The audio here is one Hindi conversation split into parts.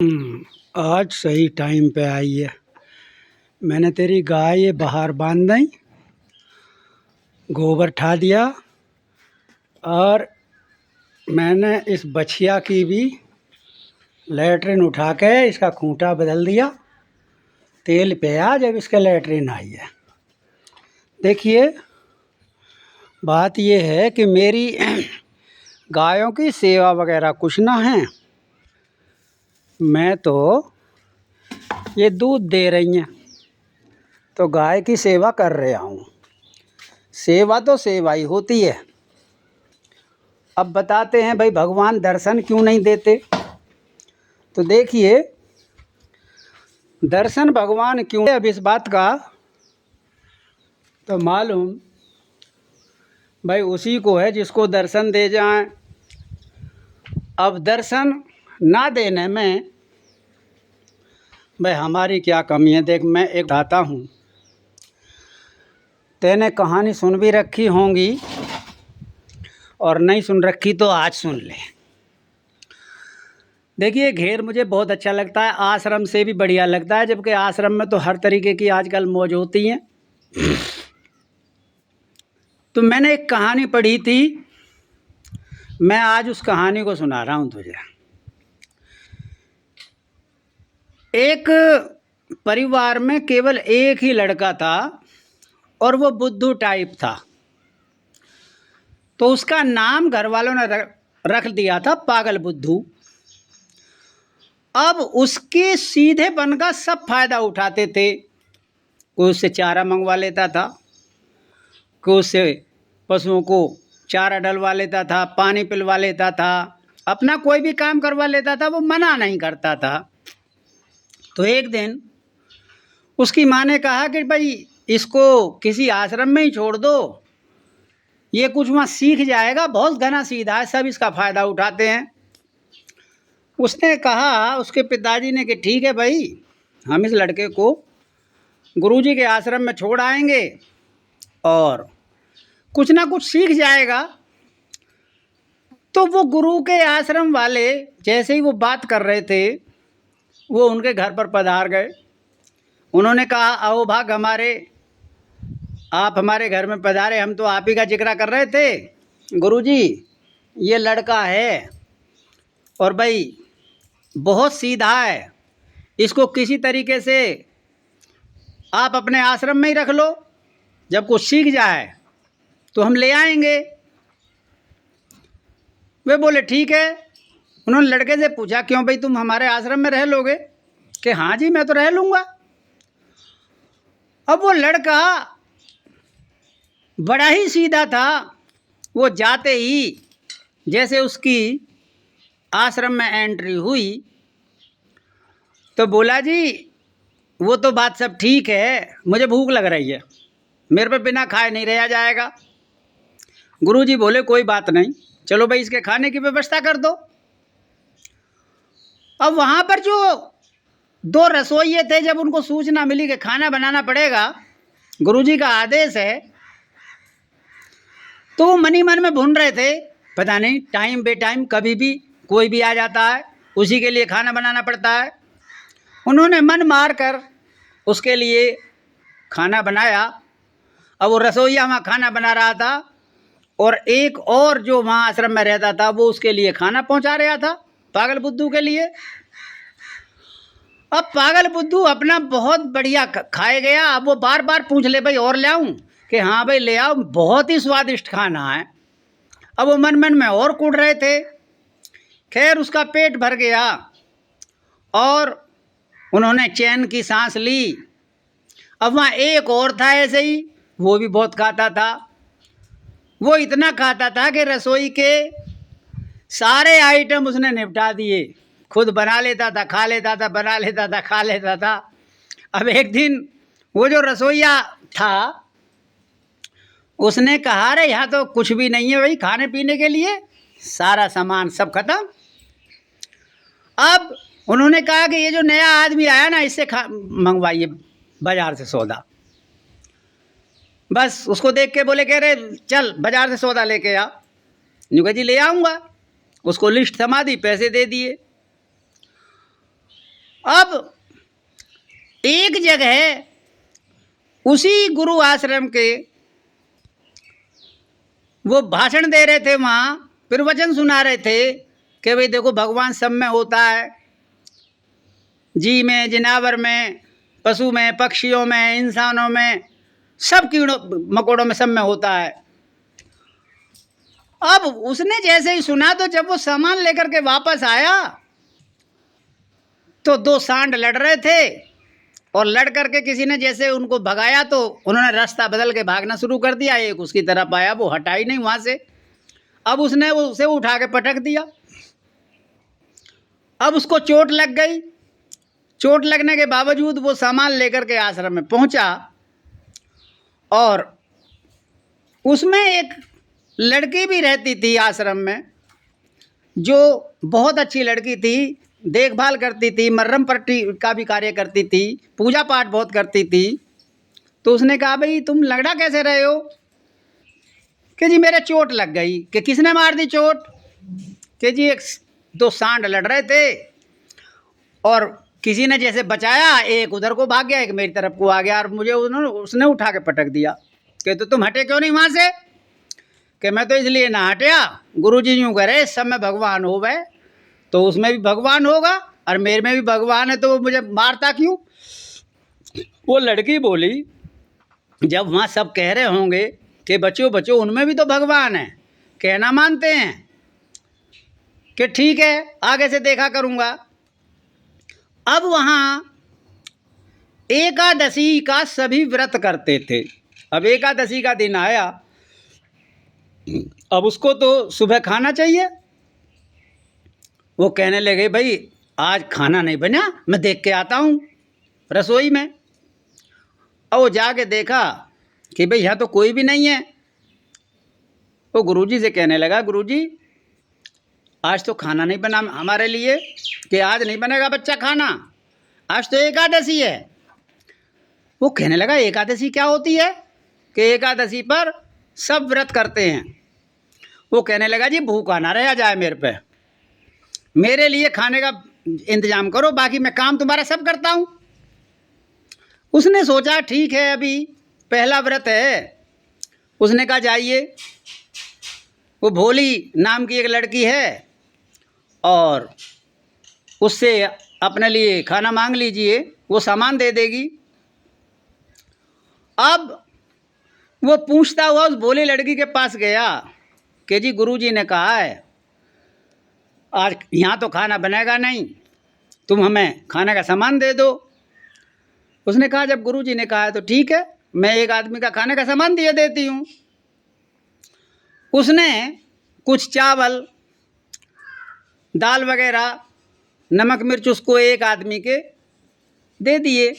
आज सही टाइम पे आई है। मैंने तेरी गाय ये बाहर बांध दी, गोबर ठा दिया और मैंने इस बछिया की भी लैट्रिन उठा के इसका खूंटा बदल दिया। तेल पे आ जब इसके लैट्रिन आई है। देखिए, बात ये है कि मेरी गायों की सेवा वगैरह कुछ ना है। मैं तो ये दूध दे रही हैं तो गाय की सेवा कर रहा हूँ। सेवा तो सेवा ही होती है। अब बताते हैं भाई, भगवान दर्शन क्यों नहीं देते? तो देखिए, दर्शन भगवान क्यों, अब इस बात का तो मालूम भाई उसी को है जिसको दर्शन दे जाएं। अब दर्शन ना देने में भाई हमारी क्या कमी है? देख, मैं एक बताता हूँ, तैने कहानी सुन भी रखी होंगी और नहीं सुन रखी तो आज सुन ले। देखिए, घेर मुझे बहुत अच्छा लगता है, आश्रम से भी बढ़िया लगता है, जबकि आश्रम में तो हर तरीके की आजकल मौज होती हैं। तो मैंने एक कहानी पढ़ी थी, मैं आज उस कहानी को सुना रहा हूँ तुझे। एक परिवार में केवल एक ही लड़का था और वो बुद्धू टाइप था। तो उसका नाम घर वालों ने रख दिया था पागल बुद्धू। अब उसके सीधेपन का सब फायदा उठाते थे। कोई उससे चारा मंगवा लेता था, कोई उससे पशुओं को चारा डलवा लेता था, पानी पिलवा लेता था, अपना कोई भी काम करवा लेता था, वो मना नहीं करता था। तो एक दिन उसकी माँ ने कहा कि भाई इसको किसी आश्रम में ही छोड़ दो, ये कुछ वहाँ सीख जाएगा, बहुत घना सीधा है, सब इसका फ़ायदा उठाते हैं। उसने कहा, उसके पिताजी ने, कि ठीक है भाई, हम इस लड़के को गुरुजी के आश्रम में छोड़ आएंगे और कुछ ना कुछ सीख जाएगा। तो वो गुरु के आश्रम वाले जैसे ही वो बात कर रहे थे, वो उनके घर पर पधार गए। उन्होंने कहा, आओ भाग हमारे, आप हमारे घर में पधारे, हम तो आप ही का जिक्र कर रहे थे। गुरुजी, ये लड़का है और भाई बहुत सीधा है, इसको किसी तरीके से आप अपने आश्रम में ही रख लो, जब कुछ सीख जाए तो हम ले आएंगे। वे बोले ठीक है। उन्होंने लड़के से पूछा, क्यों भाई, तुम हमारे आश्रम में रह लोगे? कि हाँ जी, मैं तो रह लूँगा। अब वो लड़का बड़ा ही सीधा था। वो जाते ही जैसे उसकी आश्रम में एंट्री हुई तो बोला, जी वो तो बात सब ठीक है, मुझे भूख लग रही है, मेरे पे बिना खाए नहीं रहा जाएगा। गुरुजी बोले, कोई बात नहीं, चलो भाई इसके खाने की व्यवस्था कर दो। अब वहाँ पर जो दो रसोइये थे, जब उनको सूचना मिली कि खाना बनाना पड़ेगा, गुरुजी का आदेश है, तो वो मन ही मन में भून रहे थे, पता नहीं टाइम बे टाइम कभी भी कोई भी आ जाता है, उसी के लिए खाना बनाना पड़ता है। उन्होंने मन मार कर उसके लिए खाना बनाया। अब वो रसोइया वहाँ खाना बना रहा था और एक और जो वहाँ आश्रम में रहता था वो उसके लिए खाना पहुँचा रहा था, पागल बुद्धू के लिए। अब पागल बुद्धू अपना बहुत बढ़िया खाए गया। अब वो बार बार पूछ ले, भाई और ले आऊँ? कि हाँ भाई ले आओ, बहुत ही स्वादिष्ट खाना है। अब वो मन मन में और कूट रहे थे। खैर उसका पेट भर गया और उन्होंने चैन की सांस ली। अब वहाँ एक और था ऐसे ही, वो भी बहुत खाता था। वो इतना खाता था कि रसोई के सारे आइटम उसने निपटा दिए, खुद बना लेता था, खा लेता था, बना लेता था, खा लेता था। अब एक दिन वो जो रसोइया था उसने कहा, अरे यहाँ तो कुछ भी नहीं है भाई खाने पीने के लिए, सारा सामान सब खत्म। अब उन्होंने कहा कि ये जो नया आदमी आया ना, इससे मंगवाइए बाज़ार से सौदा। बस उसको देख के बोले, कह रहे चल बाज़ार से सौदा लेके आ। न्यू जी ले आऊँगा। उसको लिस्ट थमा दी, पैसे दे दिए। अब एक जगह उसी गुरु आश्रम के वो भाषण दे रहे थे, वहाँ प्रवचन सुना रहे थे कि भाई देखो भगवान सब में होता है, जी में, जिनावर में, पशु में, पक्षियों में, इंसानों में, सब कीड़ों मकोड़ों में, सब में होता है। अब उसने जैसे ही सुना तो जब वो सामान लेकर के वापस आया तो दो सांड लड़ रहे थे और लड़ करके किसी ने जैसे उनको भगाया तो उन्होंने रास्ता बदल के भागना शुरू कर दिया। एक उसकी तरफ आया, वो हटा ही नहीं वहाँ से। अब उसने उसे उठा के पटक दिया। अब उसको चोट लग गई। चोट लगने के बावजूद वो सामान लेकर के आश्रम में पहुंचा और उसमें एक लड़की भी रहती थी आश्रम में, जो बहुत अच्छी लड़की थी, देखभाल करती थी, मर्रम पट्टी का भी कार्य करती थी, पूजा पाठ बहुत करती थी। तो उसने कहा भाई तुम लंगड़ा कैसे रहे हो? कि जी मेरे चोट लग गई। कि किसने मार दी चोट? कि जी एक दो सांड लड़ रहे थे और किसी ने जैसे बचाया, एक उधर को भाग गया, एक मेरी तरफ को आ गया और मुझे उसने उठा के पटक दिया। कि तो तुम हटे क्यों नहीं वहाँ से? कि मैं तो इसलिए ना हटिया, गुरुजी यूँ करे सब में भगवान हो गए तो उसमें भी भगवान होगा और मेरे में भी भगवान है, तो वो मुझे मारता क्यों? वो लड़की बोली जब वहाँ सब कह रहे होंगे कि बच्चों बच्चों उनमें भी तो भगवान है, कहना मानते हैं, कि ठीक है आगे से देखा करूँगा। अब वहाँ एकादशी का सभी व्रत करते थे। अब एकादशी का दिन आया, अब उसको तो सुबह खाना चाहिए। वो कहने लगे भाई आज खाना नहीं बना, मैं देख के आता हूँ रसोई में। और वो जाके देखा कि भाई यहाँ तो कोई भी नहीं है। वो गुरुजी से कहने लगा गुरुजी आज तो खाना नहीं बना हमारे लिए। कि आज नहीं बनेगा बच्चा खाना, आज तो एकादशी है। वो कहने लगा एकादशी क्या होती है? कि एकादशी पर सब व्रत करते हैं। वो कहने लगा जी भूखा ना रहा जाए मेरे पे, मेरे लिए खाने का इंतजाम करो, बाकी मैं काम तुम्हारा सब करता हूँ। उसने सोचा ठीक है अभी पहला व्रत है। उसने कहा जाइए, वो भोली नाम की एक लड़की है और उससे अपने लिए खाना मांग लीजिए, वो सामान दे देगी। अब वो पूछता हुआ उस भोली लड़की के पास गया कि जी गुरुजी ने कहा है आज यहाँ तो खाना बनेगा नहीं, तुम हमें खाने का सामान दे दो। उसने कहा जब गुरुजी ने कहा है तो ठीक है, मैं एक आदमी का खाने का सामान दिए देती हूँ। उसने कुछ चावल, दाल वगैरह, नमक मिर्च उसको एक आदमी के दे दिए।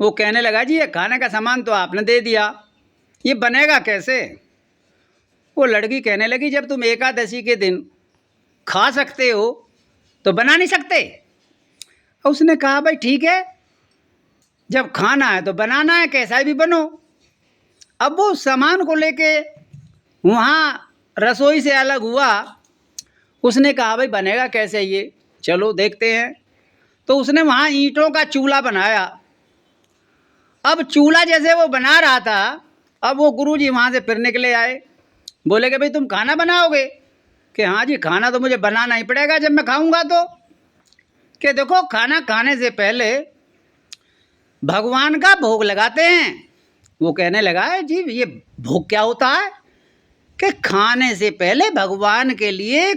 वो कहने लगा जी ये खाने का सामान तो आपने दे दिया, ये बनेगा कैसे? वो लड़की कहने लगी जब तुम एकादशी के दिन खा सकते हो तो बना नहीं सकते? उसने कहा भाई ठीक है, जब खाना है तो बनाना है, कैसा भी बनो। अब वो सामान को लेके वहाँ रसोई से अलग हुआ। उसने कहा भाई बनेगा कैसे ये, चलो देखते हैं। तो उसने वहाँ ईंटों का चूल्हा बनाया। अब चूल्हा जैसे वो बना रहा था, अब वो गुरुजी वहाँ से फिर निकले आए। बोले कि भाई तुम खाना बनाओगे? कि हाँ जी खाना तो मुझे बनाना ही पड़ेगा जब मैं खाऊंगा तो। कि देखो खाना खाने से पहले भगवान का भोग लगाते हैं। वो कहने लगा है जी ये भोग क्या होता है? कि खाने से पहले भगवान के लिए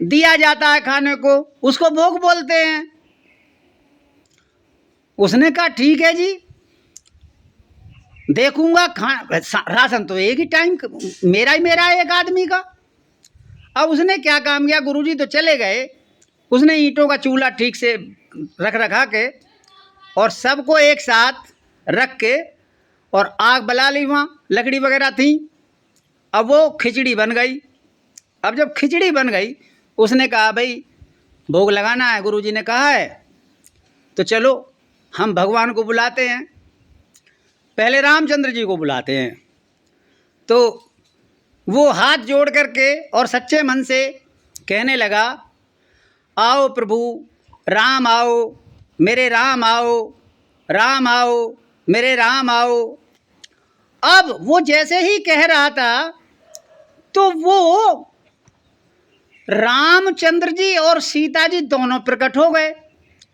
दिया जाता है खाने को, उसको भोग बोलते हैं। उसने कहा ठीक है जी देखूंगा, राशन तो एक ही टाइम मेरा ही मेरा है एक आदमी का। अब उसने क्या काम किया, गुरुजी तो चले गए, उसने ईंटों का चूल्हा ठीक से रखा के और सबको एक साथ रख के और आग बला ली, वहाँ लकड़ी वगैरह थी। अब वो खिचड़ी बन गई। अब जब खिचड़ी बन गई उसने कहा भाई भोग लगाना है, गुरुजी ने कहा है तो चलो हम भगवान को बुलाते हैं। पहले रामचंद्र जी को बुलाते हैं। तो वो हाथ जोड़ करके और सच्चे मन से कहने लगा आओ प्रभु राम आओ, मेरे राम आओ, राम आओ, मेरे राम आओ। अब वो जैसे ही कह रहा था तो वो रामचंद्र जी और सीता जी दोनों प्रकट हो गए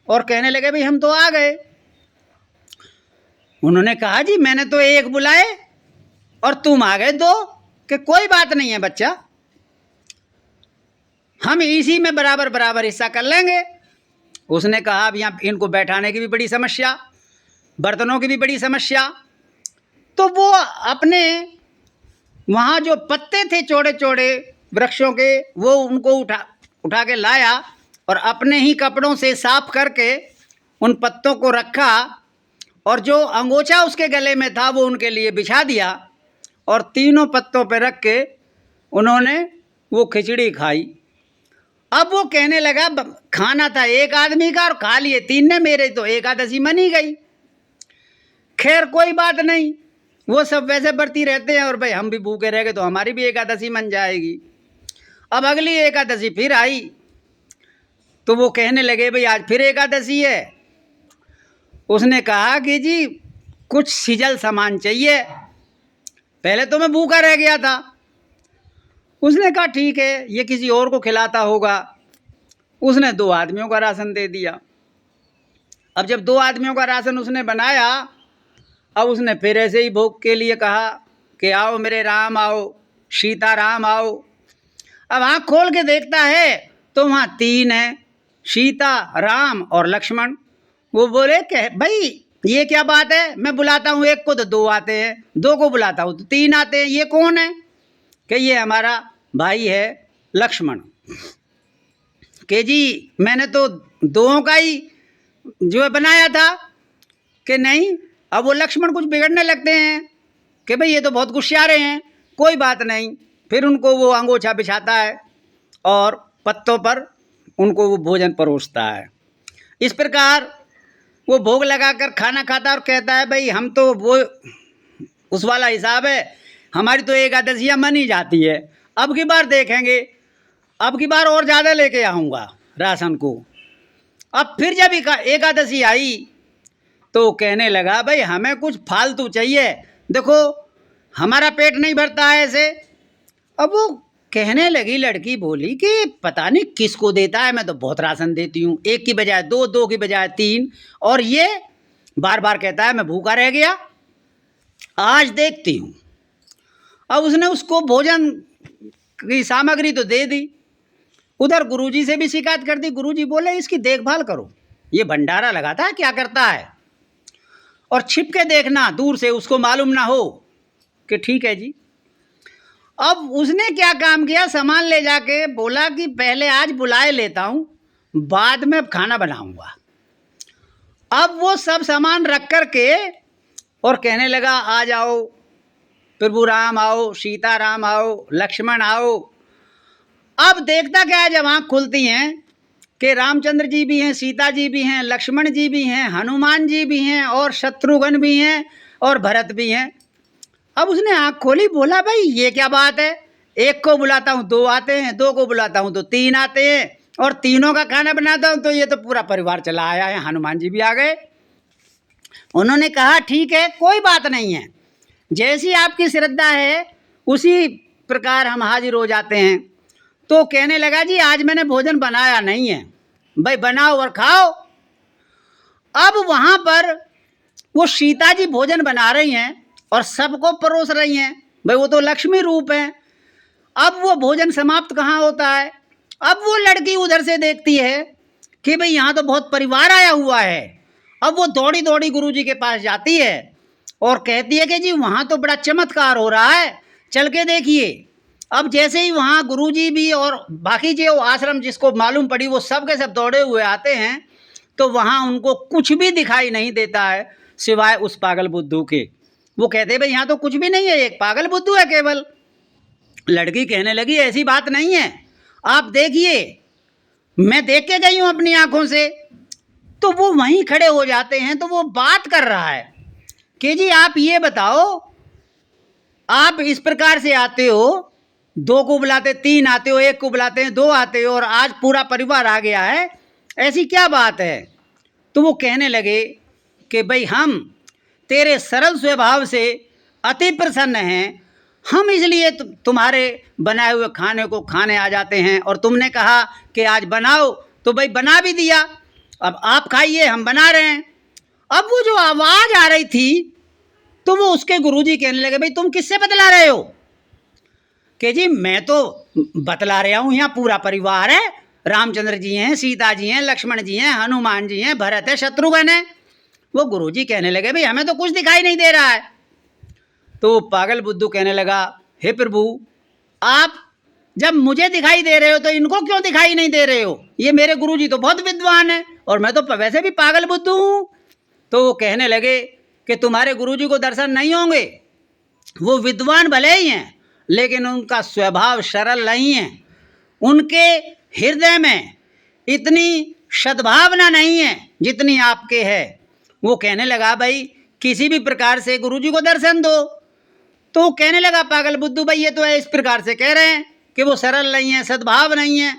और कहने लगे भाई हम तो आ गए। उन्होंने कहा जी मैंने तो एक बुलाए और तुम आ गए दो, कि कोई बात नहीं है बच्चा, हम इसी में बराबर बराबर हिस्सा कर लेंगे। उसने कहा अब यहाँ इनको बैठाने की भी बड़ी समस्या, बर्तनों की भी बड़ी समस्या, तो वो अपने वहाँ जो पत्ते थे चौड़े चौड़े वृक्षों के, वो उनको उठा के लाया और अपने ही कपड़ों से साफ करके उन पत्तों को रखा और जो अंगोछा उसके गले में था वो उनके लिए बिछा दिया और तीनों पत्तों पर रख के उन्होंने वो खिचड़ी खाई। अब वो कहने लगा खाना था एक आदमी का और खा लिए तीन ने, मेरे तो एकादशी मनी गई। खैर कोई बात नहीं, वो सब वैसे बरती रहते हैं और भाई हम भी भूखे रह गए तो हमारी भी एकादशी मन जाएगी। अब अगली एकादशी फिर आई तो वो कहने लगे भाई आज फिर एकादशी है। उसने कहा कि जी कुछ सिजल सामान चाहिए, पहले तो मैं भूखा रह गया था। उसने कहा ठीक है ये किसी और को खिलाता होगा। उसने 2 आदमियों का राशन दे दिया। अब जब 2 आदमियों का राशन उसने बनाया, अब उसने फिर ऐसे ही भोग के लिए कहा कि आओ मेरे राम आओ, सीता राम आओ। अब आँख खोल के देखता है तो वहाँ 3 हैं, सीता, राम और लक्ष्मण। वो बोले कि भाई ये क्या बात है, मैं बुलाता हूँ एक को तो 2 आते हैं, 2 को बुलाता हूँ तो 3 आते हैं, ये कौन है? कि ये हमारा भाई है लक्ष्मण। कि जी मैंने तो 2 का ही जो है बनाया था। कि नहीं, अब वो लक्ष्मण कुछ बिगड़ने लगते हैं कि भाई ये तो बहुत गुस्सारे हैं। कोई बात नहीं, फिर उनको वो अंगोछा बिछाता है और पत्तों पर उनको वो भोजन परोसता है। इस प्रकार वो भोग लगाकर खाना खाता और कहता है भाई हम तो वो उस वाला हिसाब है, हमारी तो एकादशियाँ मनी जाती है, अब की बार देखेंगे, अब की बार और ज़्यादा लेके आऊँगा राशन को। अब फिर जब एकादशी आई तो कहने लगा भाई हमें कुछ फालतू चाहिए, देखो हमारा पेट नहीं भरता है ऐसे। अब वो कहने लगी, लड़की बोली कि पता नहीं किसको देता है, मैं तो बहुत राशन देती हूँ, 1 की बजाय 2, 2 की बजाय 3, और ये बार बार कहता है मैं भूखा रह गया, आज देखती हूँ। अब उसने उसको भोजन की सामग्री तो दे दी, उधर गुरुजी से भी शिकायत कर दी। गुरुजी बोले इसकी देखभाल करो, ये भंडारा लगाता है क्या करता है, और छिप के देखना दूर से, उसको मालूम ना हो। कि ठीक है जी। अब उसने क्या काम किया, सामान ले जाके बोला कि पहले आज बुलाए लेता हूँ, बाद में खाना बनाऊंगा। अब वो सब सामान रख कर के और कहने लगा आ जाओ प्रभु राम आओ, सीता राम आओ, लक्ष्मण आओ। अब देखता क्या है, जब आँख खुलती हैं कि रामचंद्र जी भी हैं, सीता जी भी हैं, लक्ष्मण जी भी हैं, हनुमान जी भी हैं और शत्रुघ्न भी हैं और भरत भी हैं। अब उसने आँख खोली, बोला भाई ये क्या बात है, 1 को बुलाता हूँ 2 आते हैं, 2 को बुलाता हूँ तो 3 आते हैं, और तीनों का खाना बनाता हूँ तो ये तो पूरा परिवार चला आया है, हनुमान जी भी आ गए। उन्होंने कहा ठीक है कोई बात नहीं है, जैसी आपकी श्रद्धा है उसी प्रकार हम हाजिर हो जाते हैं। तो कहने लगा जी आज मैंने भोजन बनाया नहीं है, भाई बनाओ और खाओ। अब वहाँ पर वो सीता जी भोजन बना रही हैं और सबको परोस रही हैं, भाई वो तो लक्ष्मी रूप हैं। अब वो भोजन समाप्त कहाँ होता है, अब वो लड़की उधर से देखती है कि भाई यहाँ तो बहुत परिवार आया हुआ है। अब वो दौड़ी दौड़ी गुरुजी के पास जाती है और कहती है कि जी वहाँ तो बड़ा चमत्कार हो रहा है, चल के देखिए। अब जैसे ही वहाँ गुरुजी भी और बाकी जो आश्रम जिसको मालूम पड़ी वो सब के सब दौड़े हुए आते हैं, तो वहाँ उनको कुछ भी दिखाई नहीं देता है सिवाय उस पागल बुद्धू के। वो कहते भाई यहाँ तो कुछ भी नहीं है, एक पागल बुद्धू है केवल। लड़की कहने लगी ऐसी बात नहीं है, आप देखिए, मैं देख के गई हूँ अपनी आंखों से। तो वो वहीं खड़े हो जाते हैं, तो वो बात कर रहा है कि जी आप ये बताओ, आप इस प्रकार से आते हो, 2 को बुलाते 3 आते हो, 1 को बुलाते हैं 2 आते हो, और आज पूरा परिवार आ गया है, ऐसी क्या बात है? तो वो कहने लगे कि भाई हम तेरे सरल स्वभाव से अति प्रसन्न हैं, हम इसलिए तुम्हारे बनाए हुए खाने को खाने आ जाते हैं, और तुमने कहा कि आज बनाओ तो भाई बना भी दिया, अब आप खाइए, हम बना रहे हैं। अब वो जो आवाज़ आ रही थी तो वो उसके गुरुजी कहने लगे भाई तुम किससे बतला रहे हो? कि जी मैं तो बतला रहा हूँ, यहाँ पूरा परिवार है, रामचंद्र जी हैं, सीता जी हैं, लक्ष्मण जी हैं, हनुमान जी हैं, भरत है, शत्रुघ्न है। वो गुरुजी कहने लगे भाई हमें तो कुछ दिखाई नहीं दे रहा है। तो पागल बुद्धू कहने लगा हे प्रभु, आप जब मुझे दिखाई दे रहे हो तो इनको क्यों दिखाई नहीं दे रहे हो? ये मेरे गुरुजी तो बहुत विद्वान है और मैं तो वैसे भी पागल बुद्धू हूँ। तो वो कहने लगे कि तुम्हारे गुरुजी को दर्शन नहीं होंगे, वो विद्वान भले ही हैं लेकिन उनका स्वभाव सरल नहीं है, उनके हृदय में इतनी सद्भावना नहीं है जितनी आपके है। वो कहने लगा भाई किसी भी प्रकार से गुरुजी को दर्शन दो। तो कहने लगा पागल बुद्धू भाई ये तो इस प्रकार से कह रहे हैं कि वो सरल नहीं है, सद्भाव नहीं है।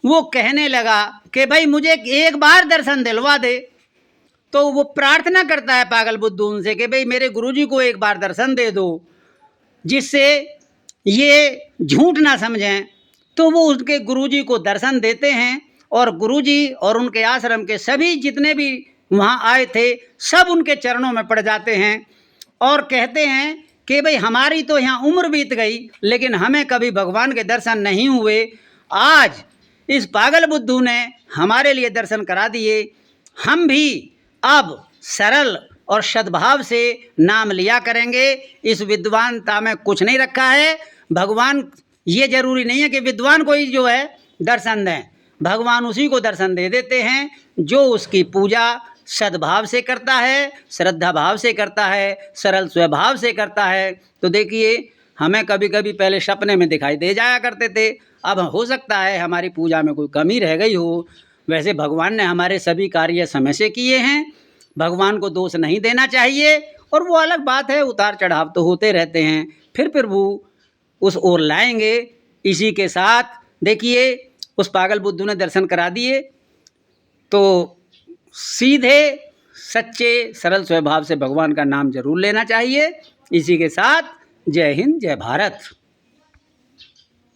वो कहने लगा कि भाई मुझे एक बार दर्शन दिलवा दे। तो वो प्रार्थना करता है पागल बुद्धू उनसे कि भाई मेरे गुरुजी को एक बार दर्शन दे दो, जिससे ये झूठ ना समझें। तो वो उनके गुरुजी को दर्शन देते हैं और गुरुजी और उनके आश्रम के सभी जितने भी वहाँ आए थे सब उनके चरणों में पड़ जाते हैं और कहते हैं कि भाई हमारी तो यहाँ उम्र बीत गई लेकिन हमें कभी भगवान के दर्शन नहीं हुए, आज इस पागल बुद्धू ने हमारे लिए दर्शन करा दिए। हम भी अब सरल और सद्भाव से नाम लिया करेंगे। इस विद्वानता में कुछ नहीं रखा है। भगवान ये जरूरी नहीं है कि विद्वान को ही जो है दर्शन दें, भगवान उसी को दर्शन दे देते हैं जो उसकी पूजा सद्भाव से करता है, श्रद्धा भाव से करता है, सरल स्वभाव से करता है। तो देखिए हमें कभी कभी पहले सपने में दिखाई दे जाया करते थे, अब हो सकता है हमारी पूजा में कोई कमी रह गई हो। वैसे भगवान ने हमारे सभी कार्य समय से किए हैं, भगवान को दोष नहीं देना चाहिए। और वो अलग बात है, उतार चढ़ाव तो होते रहते हैं, फिर प्रभु उस ओर लाएंगे। इसी के साथ देखिए उस पागल बुद्धू ने दर्शन करा दिए। तो सीधे सच्चे सरल स्वभाव से भगवान का नाम जरूर लेना चाहिए। इसी के साथ जय हिंद, जय भारत।